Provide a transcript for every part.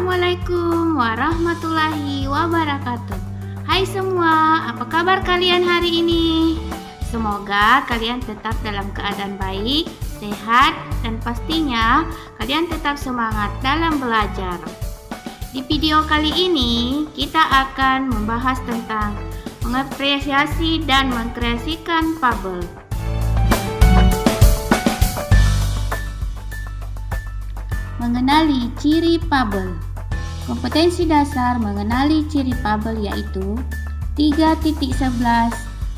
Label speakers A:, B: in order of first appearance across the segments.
A: Assalamualaikum warahmatullahi wabarakatuh. Hai semua, apa kabar kalian hari ini? Semoga kalian tetap dalam keadaan baik, sehat, dan pastinya kalian tetap semangat dalam belajar. Di video kali ini, kita akan membahas tentang mengapresiasi dan mengkreasikan fabel. Mengenali ciri fabel. Kompetensi dasar mengenali ciri fabel yaitu 3.11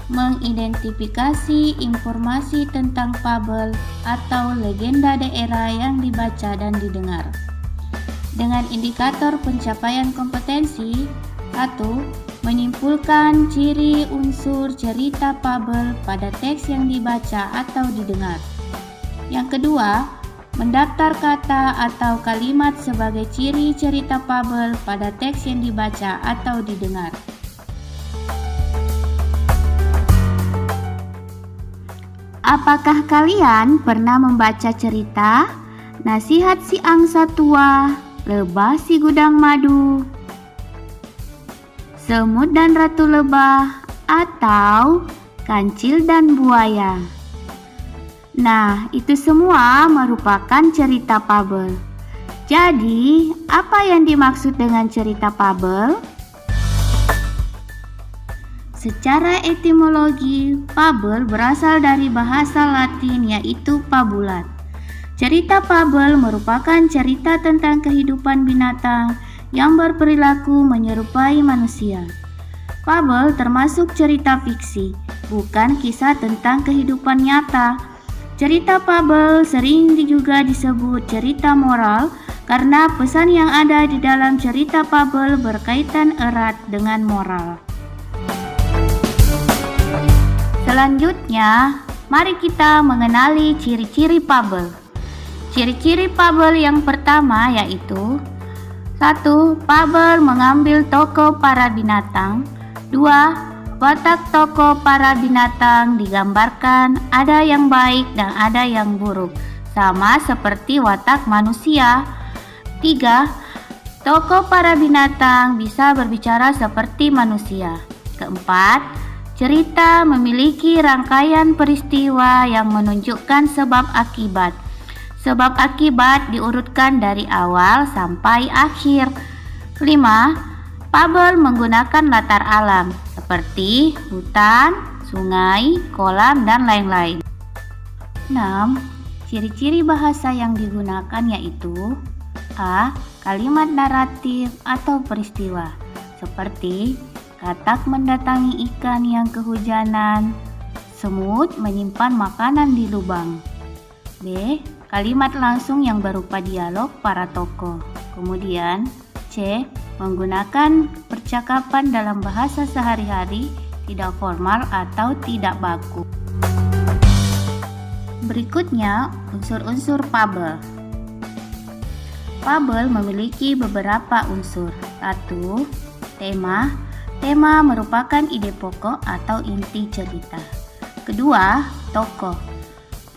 A: mengidentifikasi informasi tentang fabel atau legenda daerah yang dibaca dan didengar. Dengan indikator pencapaian kompetensi 1. Menyimpulkan ciri unsur cerita fabel pada teks yang dibaca atau didengar. Yang kedua, mendaftar kata atau kalimat sebagai ciri cerita fabel pada teks yang dibaca atau didengar. Apakah kalian pernah membaca cerita Nasihat si Angsa Tua, Lebah si Gudang Madu, Semut dan Ratu Lebah, atau Kancil dan Buaya? Nah, itu semua merupakan cerita fabel. Jadi, apa yang dimaksud dengan cerita fabel? Secara etimologi, fabel berasal dari bahasa Latin yaitu fabulat. Cerita fabel merupakan cerita tentang kehidupan binatang yang berperilaku menyerupai manusia. Fabel termasuk cerita fiksi, bukan kisah tentang kehidupan nyata. Cerita fabel sering juga disebut cerita moral karena pesan yang ada di dalam cerita fabel berkaitan erat dengan moral. Selanjutnya, mari kita mengenali ciri-ciri fabel. Ciri-ciri fabel yang pertama yaitu 1. Fabel mengambil tokoh para binatang. 2. Watak tokoh para binatang digambarkan ada yang baik dan ada yang buruk, sama seperti watak manusia. 3. Tokoh para binatang bisa berbicara seperti manusia. 4. Cerita memiliki rangkaian peristiwa yang menunjukkan sebab akibat. Sebab akibat diurutkan dari awal sampai akhir. 5. Fabel menggunakan latar alam seperti hutan, sungai, kolam, dan lain-lain. 6. Ciri-ciri bahasa yang digunakan yaitu A. Kalimat naratif atau peristiwa seperti katak mendatangi ikan yang kehujanan, semut menyimpan makanan di lubang. B. Kalimat langsung yang berupa dialog para tokoh. Kemudian C. Menggunakan percakapan dalam bahasa sehari-hari, tidak formal atau tidak baku. Berikutnya, unsur-unsur fabel. Fabel memiliki beberapa unsur. 1. Tema. Tema merupakan ide pokok atau inti cerita. Kedua, tokoh.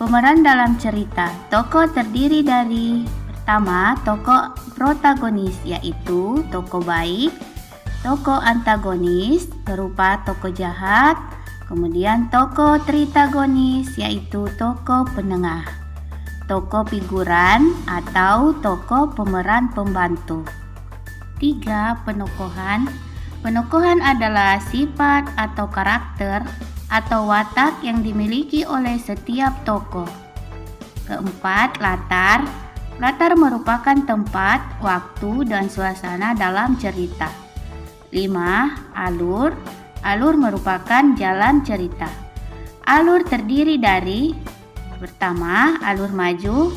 A: Pemeran dalam cerita. Tokoh terdiri dari pertama, tokoh protagonis yaitu tokoh baik, tokoh antagonis berupa tokoh jahat, kemudian tokoh tritagonis yaitu tokoh penengah, tokoh figuran atau tokoh pemeran pembantu. 3. Penokohan. Penokohan adalah sifat atau karakter atau watak yang dimiliki oleh setiap tokoh. 4. Latar. Latar merupakan tempat, waktu, dan suasana dalam cerita. 5. Alur. Alur merupakan jalan cerita. Alur terdiri dari pertama, alur maju,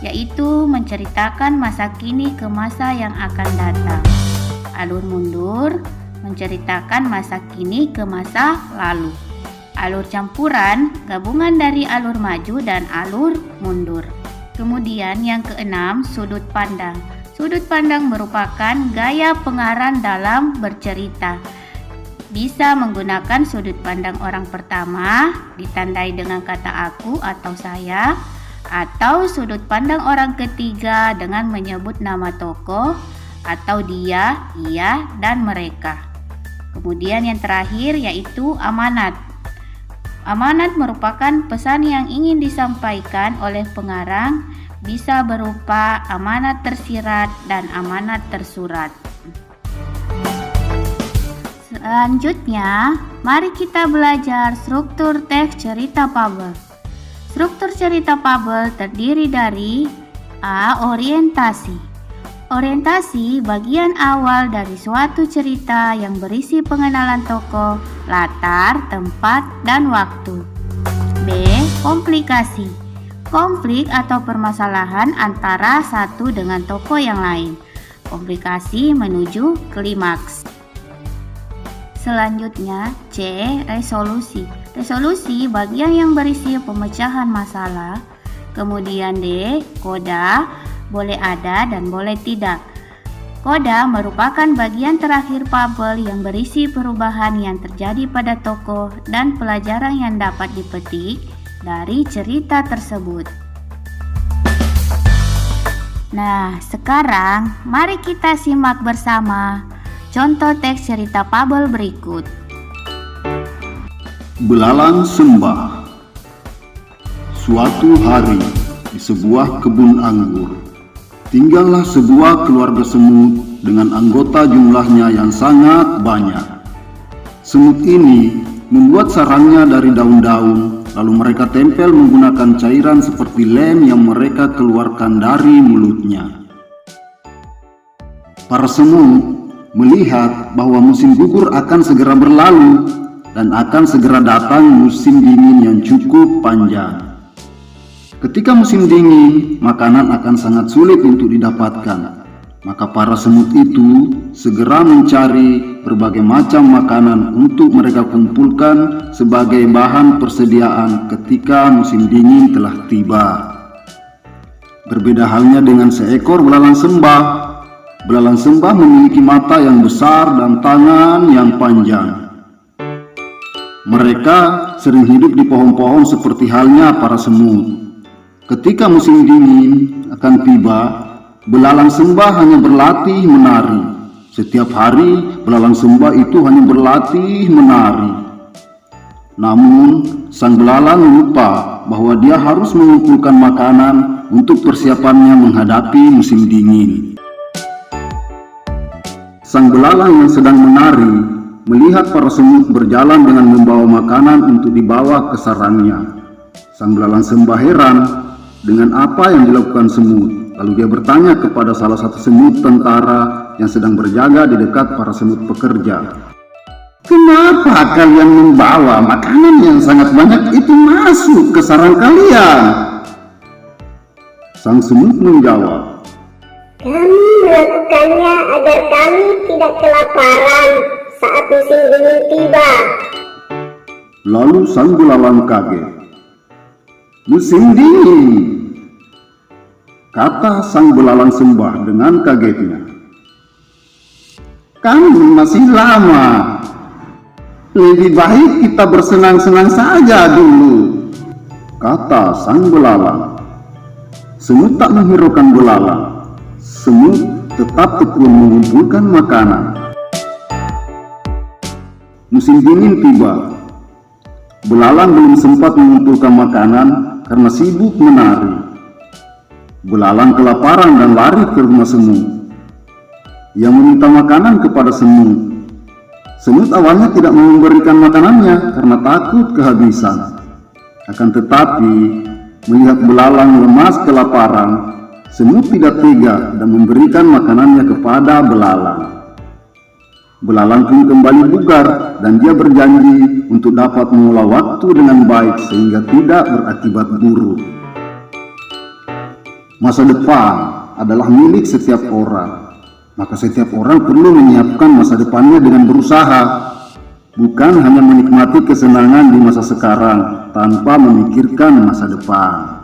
A: yaitu menceritakan masa kini ke masa yang akan datang. Alur mundur, menceritakan masa kini ke masa lalu. Alur campuran, gabungan dari alur maju dan alur mundur. Kemudian yang keenam, sudut pandang. Sudut pandang merupakan gaya pengarang dalam bercerita. Bisa menggunakan sudut pandang orang pertama, ditandai dengan kata aku atau saya, atau sudut pandang orang ketiga dengan menyebut nama tokoh, atau dia, ia, dan mereka. Kemudian yang terakhir yaitu amanat. Amanat merupakan pesan yang ingin disampaikan oleh pengarang, bisa berupa amanat tersirat dan amanat tersurat. Selanjutnya, mari kita belajar struktur teks cerita fabel. Struktur cerita fabel terdiri dari A. Orientasi. Orientasi bagian awal dari suatu cerita yang berisi pengenalan tokoh, latar, tempat, dan waktu. B. Komplikasi. Konflik atau permasalahan antara satu dengan tokoh yang lain. Komplikasi menuju klimaks. Selanjutnya C. Resolusi. Resolusi bagian yang berisi pemecahan masalah. Kemudian D. Koda. Boleh ada dan boleh tidak. Koda merupakan bagian terakhir fabel yang berisi perubahan yang terjadi pada tokoh dan pelajaran yang dapat dipetik dari cerita tersebut. Nah, sekarang mari kita simak bersama contoh teks cerita fabel berikut.
B: Belalang Sembah. Suatu hari di sebuah kebun anggur, tinggallah sebuah keluarga semut dengan anggota jumlahnya yang sangat banyak. Semut ini membuat sarangnya dari daun-daun, lalu mereka tempel menggunakan cairan seperti lem yang mereka keluarkan dari mulutnya. Para semut melihat bahwa musim gugur akan segera berlalu dan akan segera datang musim dingin yang cukup panjang. Ketika musim dingin, makanan akan sangat sulit untuk didapatkan. Maka para semut itu segera mencari berbagai macam makanan untuk mereka kumpulkan sebagai bahan persediaan ketika musim dingin telah tiba. Berbeda halnya dengan seekor belalang sembah. Belalang sembah memiliki mata yang besar dan tangan yang panjang. Mereka sering hidup di pohon-pohon seperti halnya para semut. Ketika musim dingin akan tiba, belalang sembah hanya berlatih menari. Setiap hari belalang sembah itu hanya berlatih menari. Namun sang belalang lupa bahwa dia harus mengumpulkan makanan untuk persiapannya menghadapi musim dingin. Sang belalang yang sedang menari melihat para semut berjalan dengan membawa makanan untuk dibawa ke sarangnya. Sang belalang sembah heran dengan apa yang dilakukan semut. Lalu dia bertanya kepada salah satu semut tentara yang sedang berjaga di dekat para semut pekerja. "Kenapa kalian membawa makanan yang sangat banyak itu masuk ke sarang kalian?" Sang semut menjawab,
C: "Kami melakukannya agar kami tidak kelaparan saat musim dingin tiba."
B: Lalu sang belalang kaget. "Musim dingin," kata sang belalang sembah dengan kagetnya. "Kan masih lama. Lebih baik kita bersenang-senang saja dulu," kata sang belalang. Semut tak menghiraukan belalang. Semut tetap tekun mengumpulkan makanan. Musim dingin tiba. Belalang belum sempat mengumpulkan makanan karena sibuk menari. Belalang kelaparan dan lari ke rumah semut yang meminta makanan kepada semut. Semut awalnya tidak mau memberikan makanannya karena takut kehabisan. Akan tetapi, melihat belalang lemas kelaparan, semut tidak tega dan memberikan makanannya kepada belalang. Belalang pun kembali bugar dan dia berjanji untuk dapat mengelola waktu dengan baik sehingga tidak berakibat buruk. Masa depan adalah milik setiap orang, maka setiap orang perlu menyiapkan masa depannya dengan berusaha, bukan hanya menikmati kesenangan di masa sekarang tanpa memikirkan masa depan.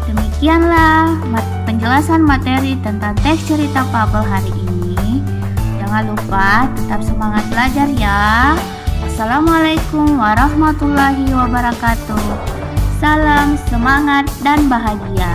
A: Demikianlah penjelasan materi tentang teks cerita fabel hari ini. Jangan lupa tetap semangat belajar ya. Wassalamualaikum warahmatullahi wabarakatuh. Salam semangat dan bahagia.